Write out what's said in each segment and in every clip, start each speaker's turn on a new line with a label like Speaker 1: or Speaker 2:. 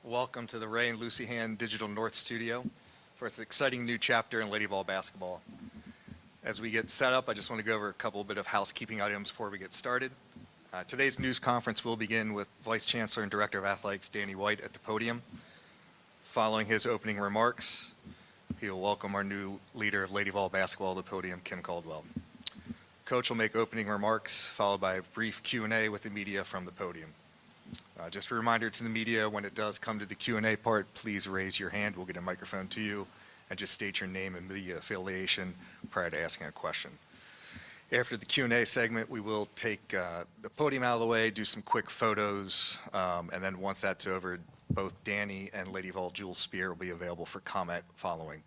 Speaker 1: Welcome to the Ray and Lucy Hand Digital North Studio for its exciting new chapter in Lady Vol basketball. As we get set up, I just want to go over a couple bit of housekeeping items before we get started. Today's news conference will begin with Vice Chancellor and Director of Athletics Danny White at the podium. Following his opening remarks, he will welcome our new leader of Lady Vol basketball to the podium, Kim Caldwell. Coach will make opening remarks, followed by a brief Q&A with the media from the podium. Just a reminder to the media, when it does come to the Q&A part, please raise your hand. We'll get a microphone to you, and just state your name and media affiliation prior to asking a question. After the Q&A segment, we will take the podium out of the way, do some quick photos, and then once that's over, both Danny and Lady Vol Jules Spear will be available for comment following.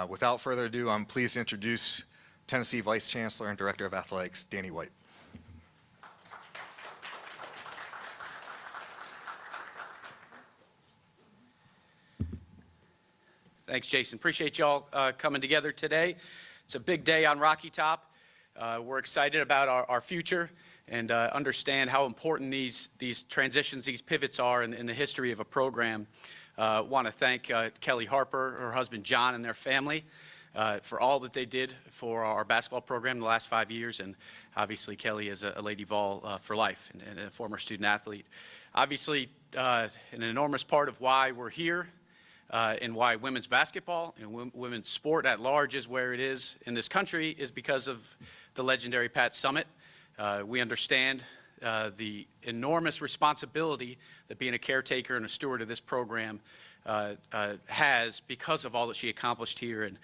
Speaker 1: Without further ado, I'm pleased to introduce Tennessee Vice Chancellor and Director of Athletics, Danny White.
Speaker 2: Thanks, Jason. Appreciate y'all coming together today. It's a big day on Rocky Top. We're excited about our future and understand how important these transitions, these pivots are in the history of a program. Want to thank Kellie Harper, her husband John, and their family for all that they did for our basketball program in the last 5 years, and obviously Kellie is a Lady Vol for life and a former student athlete. Obviously, an enormous part of why we're here and why women's basketball and women's sport at large is where it is in this country is because of the legendary Pat Summitt. We understand the enormous responsibility that being a caretaker and a steward of this program has because of all that she accomplished here. And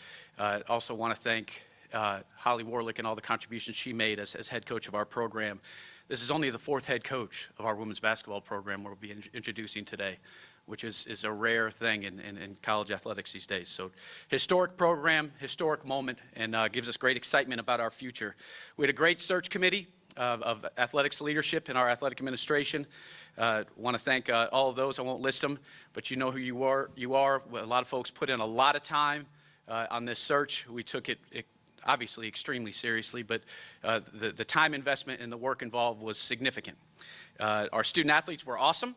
Speaker 2: also want to thank Holly Warlick and all the contributions she made as head coach of our program. This is only the fourth head coach of our women's basketball program we'll be introducing today, which is a rare thing in college athletics these days. So historic program, historic moment, and gives us great excitement about our future. We had a great search committee of athletics leadership in our athletic administration. Want to thank all of those. I won't list them, but you know who you are. A lot of folks put in a lot of time on this search. We took it obviously extremely seriously, but the time investment and the work involved was significant. Our student athletes were awesome.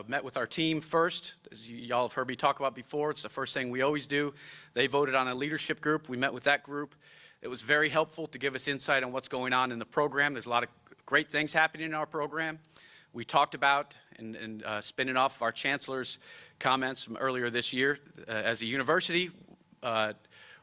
Speaker 2: Met with our team first, as y'all have heard me talk about before. It's the first thing we always do. They voted on a leadership group. We met with that group. It was very helpful to give us insight on what's going on in the program. There's a lot of great things happening in our program. We talked about, and spinning off our chancellor's comments from earlier this year, as a university,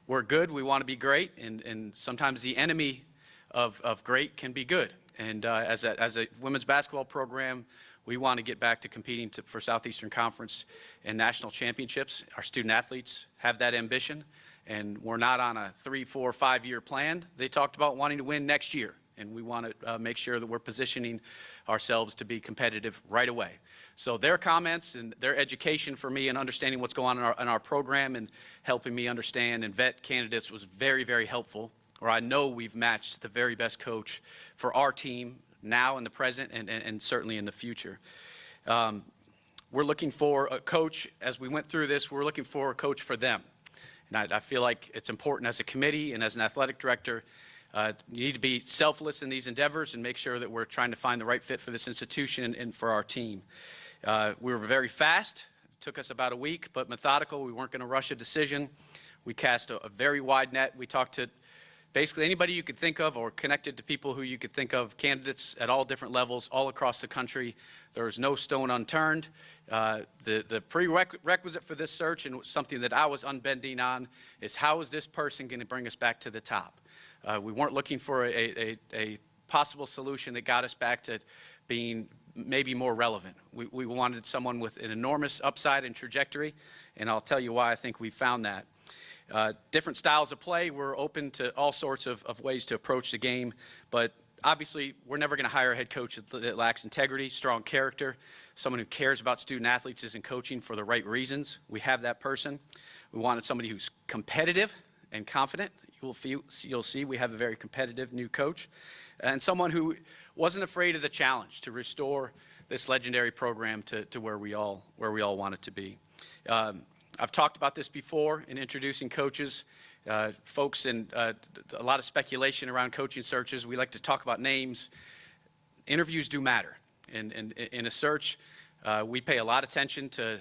Speaker 2: we're good, we want to be great, and sometimes the enemy of great can be good. And as a women's basketball program, we want to get back to competing for Southeastern Conference and national championships. Our student athletes have that ambition, and we're not on a 3, 4, 5-year plan. They talked about wanting to win next year, and we want to make sure that we're positioning ourselves to be competitive right away. So their comments and their education for me and understanding what's going on in our program and helping me understand and vet candidates was very, very helpful, where I know we've matched the very best coach for our team now in the present and certainly in the future. We're looking for a coach, as we went through this, we're looking for a coach for them. And I feel like it's important as a committee and as an athletic director, you need to be selfless in these endeavors and make sure that we're trying to find the right fit for this institution and for our team. We were very fast. It took us about a week, but methodical. We weren't going to rush a decision. We cast a very wide net. We talked to basically anybody you could think of or connected to people who you could think of, candidates at all different levels, all across the country. There was no stone unturned. The prerequisite for this search, and something that I was unbending on, is how is this person going to bring us back to the top? We weren't looking for a possible solution that got us back to being maybe more relevant. We wanted someone with an enormous upside and trajectory, and I'll tell you why I think we found that. Different styles of play. We're open to all sorts of ways to approach the game, but obviously we're never going to hire a head coach that lacks integrity, strong character, someone who cares about student athletes, isn't coaching for the right reasons. We have that person. We wanted somebody who's competitive and confident. You'll see we have a very competitive new coach, and someone who wasn't afraid of the challenge to restore this legendary program to where we all want it to be. I've talked about this before in introducing coaches. Folks, and a lot of speculation around coaching searches. We like to talk about names. Interviews do matter. And in a search, we pay a lot of attention to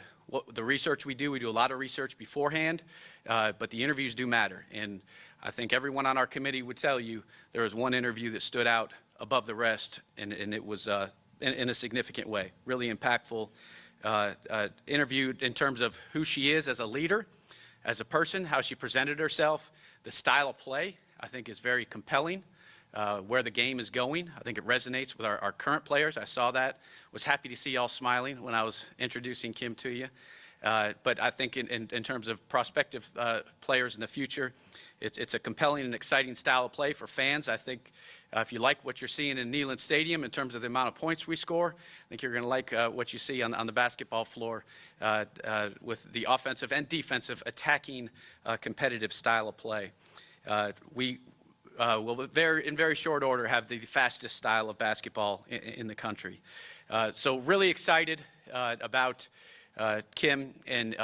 Speaker 2: the research we do a lot of research beforehand, but the interviews do matter. And I think everyone on our committee would tell you there was one interview that stood out above the rest, and it was in a significant way, really impactful interview in terms of who she is as a leader, as a person, how she presented herself, the style of play, I think is very compelling. Where the game is going, I think it resonates with our current players. I saw that. Was happy to see y'all smiling when I was introducing Kim to you. But I think in terms of prospective players in the future, it's a compelling and exciting style of play for fans. I think if you like what you're seeing in Neyland Stadium in terms of the amount of points we score, I think you're going to like what you see on the basketball floor with the offensive and defensive attacking competitive style of play. We will in very short order have the fastest style of basketball in the country. So really excited about Kim and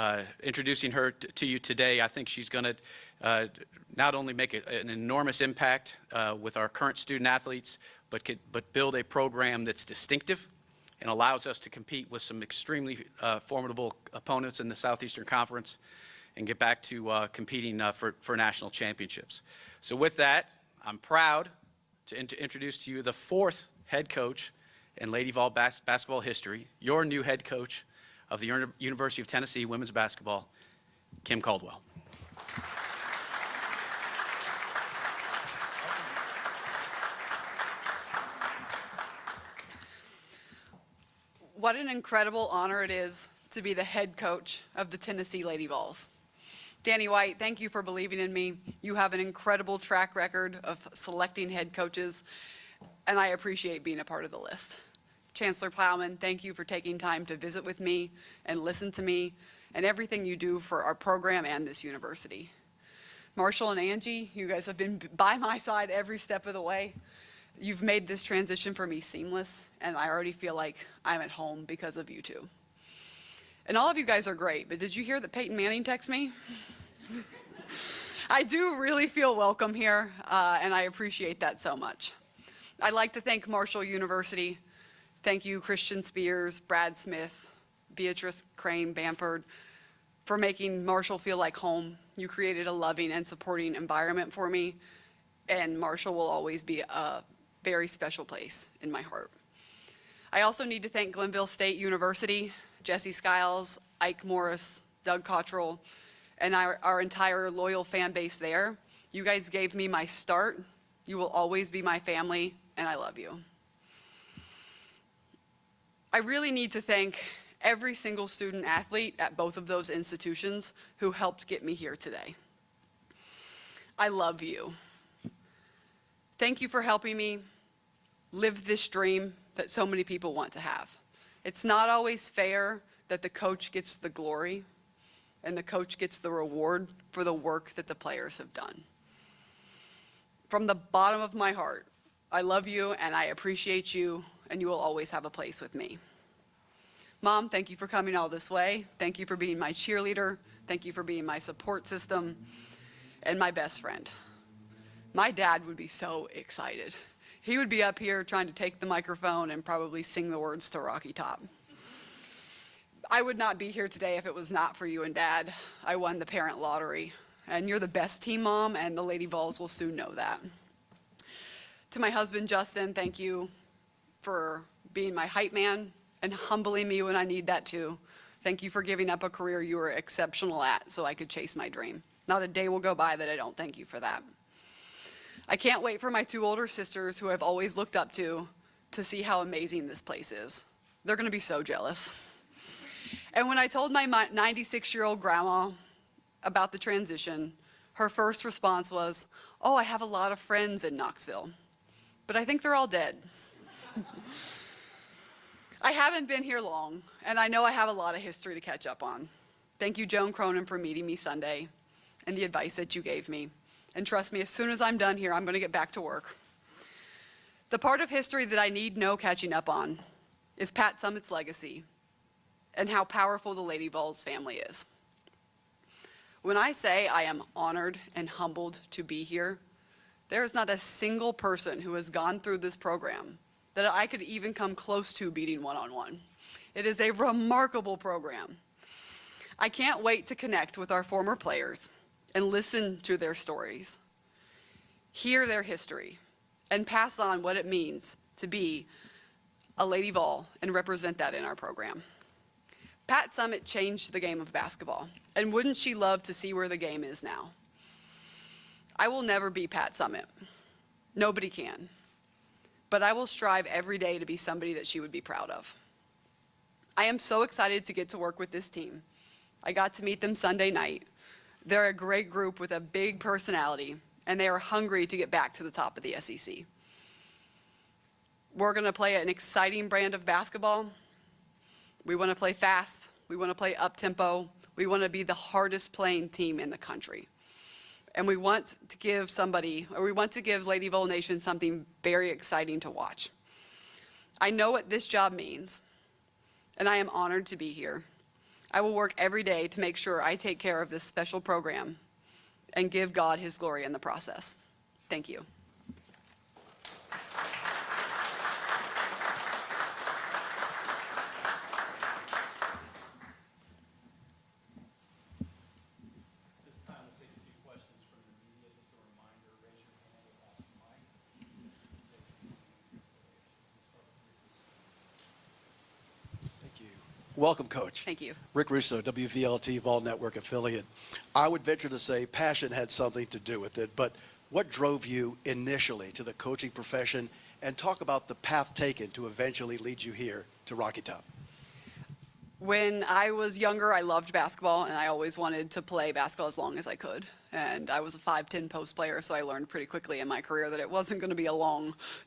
Speaker 2: introducing her to you today. I think she's going to not only make an enormous impact with our current student athletes, but build a program that's distinctive and allows us to compete with some extremely formidable opponents in the Southeastern Conference and get back to competing for national championships. So with that, I'm proud to introduce to you the 4th head coach in Lady Vol basketball history, your new head coach of the University of Tennessee women's basketball, Kim Caldwell.
Speaker 3: What an incredible honor it is to be the head coach of the Tennessee Lady Vols. Danny White, thank you for believing in me. You have an incredible track record of selecting head coaches, and I appreciate being a part of the list. Chancellor Plowman, thank you for taking time to visit with me and listen to me and everything you do for our program and this university. Marshall and Angie, you guys have been by my side every step of the way. You've made this transition for me seamless, and I already feel like I'm at home because of you two. And all of you guys are great, but did you hear that Peyton Manning texted me? I do really feel welcome here, and I appreciate that so much. I'd like to thank Marshall University. Thank you, Christian Spears, Brad Smith, Beatrice Crane Bamford, for making Marshall feel like home. You created a loving and supporting environment for me, and Marshall will always be a very special place in my heart. I also need to thank Glenville State University, Jesse Skiles, Ike Morris, Doug Cottrell, and our entire loyal fan base there. You guys gave me my start. You will always be my family, and I love you. I really need to thank every single student athlete at both of those institutions who helped get me here today. I love you. Thank you for helping me live this dream that so many people want to have. It's not always fair that the coach gets the glory and the coach gets the reward for the work that the players have done. From the bottom of my heart, I love you and I appreciate you, and you will always have a place with me. Mom, thank you for coming all this way. Thank you for being my cheerleader. Thank you for being my support system and my best friend. My dad would be so excited. He would be up here trying to take the microphone and probably sing the words to Rocky Top. I would not be here today if it was not for you and Dad. I won the parent lottery, and you're the best team, Mom, and the Lady Vols will soon know that. To my husband, Justin, thank you for being my hype man and humbling me when I need that too. Thank you for giving up a career you were exceptional at so I could chase my dream. Not a day will go by that I don't thank you for that. I can't wait for my 2 older sisters who I've always looked up to see how amazing this place is. They're gonna be so jealous. And when I told my 96-year-old grandma about the transition, her first response was, "Oh, I have a lot of friends in Knoxville, but I think they're all dead." I haven't been here long, and I know I have a lot of history to catch up on. Thank you, Joan Cronin, for meeting me Sunday and the advice that you gave me. And trust me, as soon as I'm done here, I'm gonna get back to work. The part of history that I need no catching up on is Pat Summitt's legacy and how powerful the Lady Vols family is. When I say I am honored and humbled to be here, there is not a single person who has gone through this program that I could even come close to beating one-on-one. It is a remarkable program. I can't wait to connect with our former players and listen to their stories, hear their history, and pass on what it means to be a Lady Vol and represent that in our program. Pat Summitt changed the game of basketball, and wouldn't she love to see where the game is now? I will never be Pat Summitt. Nobody can. But I will strive every day to be somebody that she would be proud of. I am so excited to get to work with this team. I got to meet them Sunday night. They're a great group with a big personality, and they are hungry to get back to the top of the SEC. We're going to play an exciting brand of basketball. We want to play fast. We want to play up-tempo. We want to be the hardest playing team in the country. And we want to give Lady Vol Nation something very exciting to watch. I know what this job means, and I am honored to be here. I will work every day to make sure I take care of this special program and give God his glory in the process. Thank you.
Speaker 4: Welcome, Coach.
Speaker 3: Thank you.
Speaker 4: Rick Russo, WVLT Vol Network affiliate. I would venture to say passion had something to do with it, but what drove you initially to the coaching profession, and talk about the path taken to eventually lead you here to Rocky Top?
Speaker 3: When I was younger, I loved basketball, and I always wanted to play basketball as long as I could. And I was a 5'10" post player, so I learned pretty quickly in my career that it wasn't going to be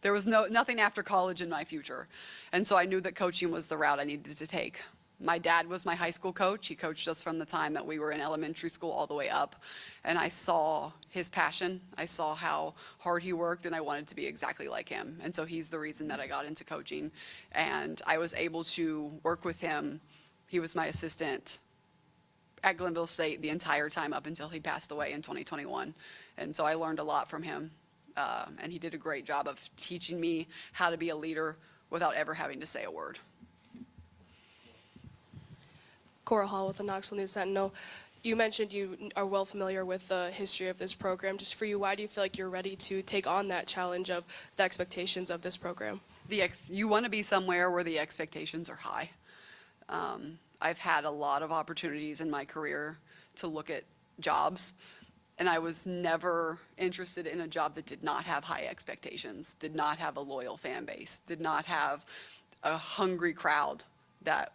Speaker 3: there was nothing after college in my future. And so I knew that coaching was the route I needed to take. My dad was my high school coach. He coached us from the time that we were in elementary school all the way up. And I saw his passion. I saw how hard he worked, and I wanted to be exactly like him. And so he's the reason that I got into coaching. And I was able to work with him. He was my assistant at Glenville State the entire time up until he passed away in 2021. And so I learned a lot from him. And he did a great job of teaching me how to be a leader without ever having to say a word.
Speaker 5: Cora Hall with the Knoxville News Sentinel. You mentioned you are well familiar with the history of this program. Just for you, why do you feel like you're ready to take on that challenge of the expectations of this program?
Speaker 3: You want to be somewhere where the expectations are high. I've had a lot of opportunities in my career to look at jobs, and I was never interested in a job that did not have high expectations, did not have a loyal fan base, did not have a hungry crowd that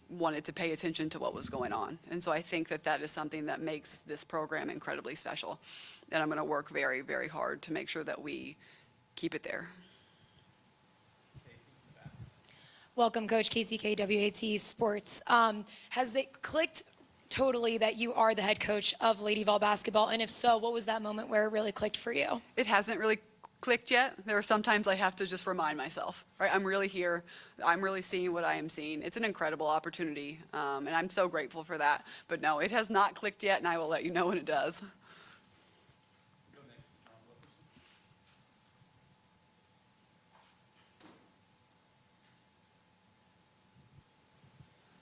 Speaker 3: wanted to pay attention to what was going on. And so I think that that is something that makes this program incredibly special. And I'm going to work very, very hard to make sure that we keep it there.
Speaker 6: Welcome, Coach Casey KWAT Sports. Has it clicked totally that you are the head coach of Lady Vol basketball? And if so, what was that moment where it really clicked for you?
Speaker 3: It hasn't really clicked yet. There are sometimes I have to just remind myself, right? I'm really here. I'm really seeing what I am seeing. It's an incredible opportunity, and I'm so grateful for that. But no, it has not clicked yet, and I will let you know when it does.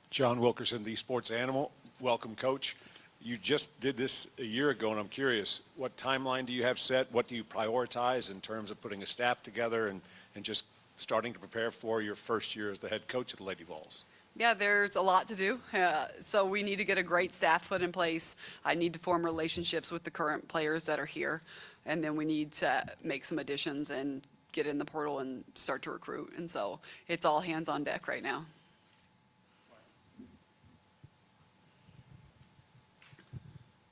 Speaker 7: John Wilkerson, the sports animal. Welcome, Coach. You just did this a year ago, and I'm curious, what timeline do you have set? What do you prioritize in terms of putting a staff together and just starting to prepare for your first year as the head coach of the Lady Vols?
Speaker 3: Yeah, there's a lot to do. So we need to get a great staff put in place. I need to form relationships with the current players that are here. And then we need to make some additions and get in the portal and start to recruit. And so it's all hands on deck right now.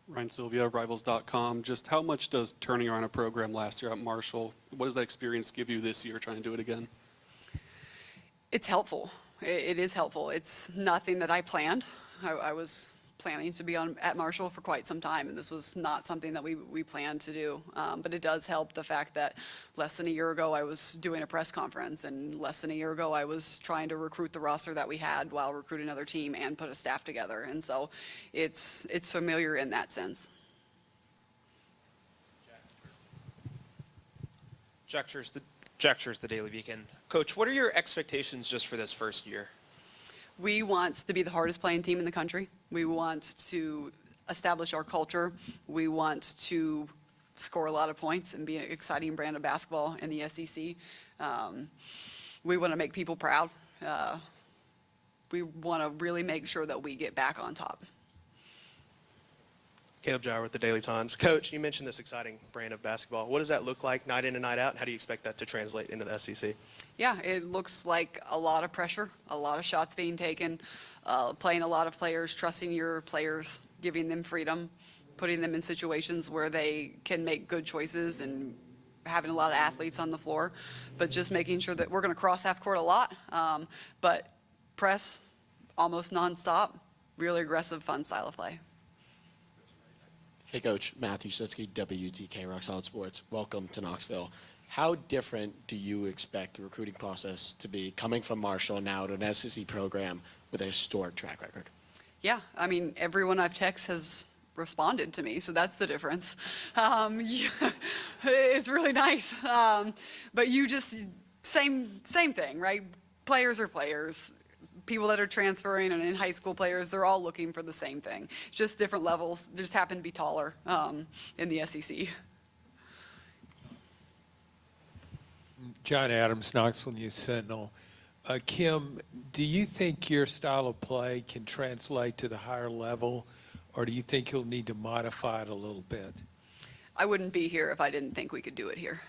Speaker 8: Ryan Sylvia, Rivals.com. Just how much does turning around a program last year at Marshall, what does that experience give you this year trying to do it again?
Speaker 3: It's helpful. It is helpful. It's nothing that I planned. I was planning to be at Marshall for quite some time, and this was not something that we planned to do. But it does help the fact that less than a year ago I was doing a press conference, and less than a year ago I was trying to recruit the roster that we had while recruiting another team and put a staff together. And so it's familiar in that sense.
Speaker 9: Jack Church, the Daily Beacon. Coach, what are your expectations just for this first year?
Speaker 3: We want to be the hardest playing team in the country. We want to establish our culture. We want to score a lot of points and be an exciting brand of basketball in the SEC. We want to make people proud. We want to really make sure that we get back on top.
Speaker 9: Caleb Jower with the Daily Times. Coach, you mentioned this exciting brand of basketball. What does that look like night in and night out? And how do you expect that to translate into the SEC?
Speaker 3: Yeah, it looks like a lot of pressure, a lot of shots being taken, playing a lot of players, trusting your players, giving them freedom, putting them in situations where they can make good choices, and having a lot of athletes on the floor, but just making sure that we're going to cross half court a lot, but press almost nonstop, really aggressive, fun style of play.
Speaker 10: Hey, Coach. Matthew Sutsky, WTK Rock Solid Sports. Welcome to Knoxville. How different do you expect the recruiting process to be coming from Marshall now to an SEC program with a historic track record?
Speaker 3: Yeah, I mean, everyone I've texted has responded to me, so that's the difference. Yeah, it's really nice. But you just, same thing, right? Players are players. People that are transferring and in high school players, they're all looking for the same thing. It's just different levels. They just happen to be taller in the SEC.
Speaker 11: John Adams, Knoxville News Sentinel. Kim, do you think your style of play can translate to the higher level, or do you think you'll need to modify it a little bit?
Speaker 3: I wouldn't be here if I didn't think we could do it here.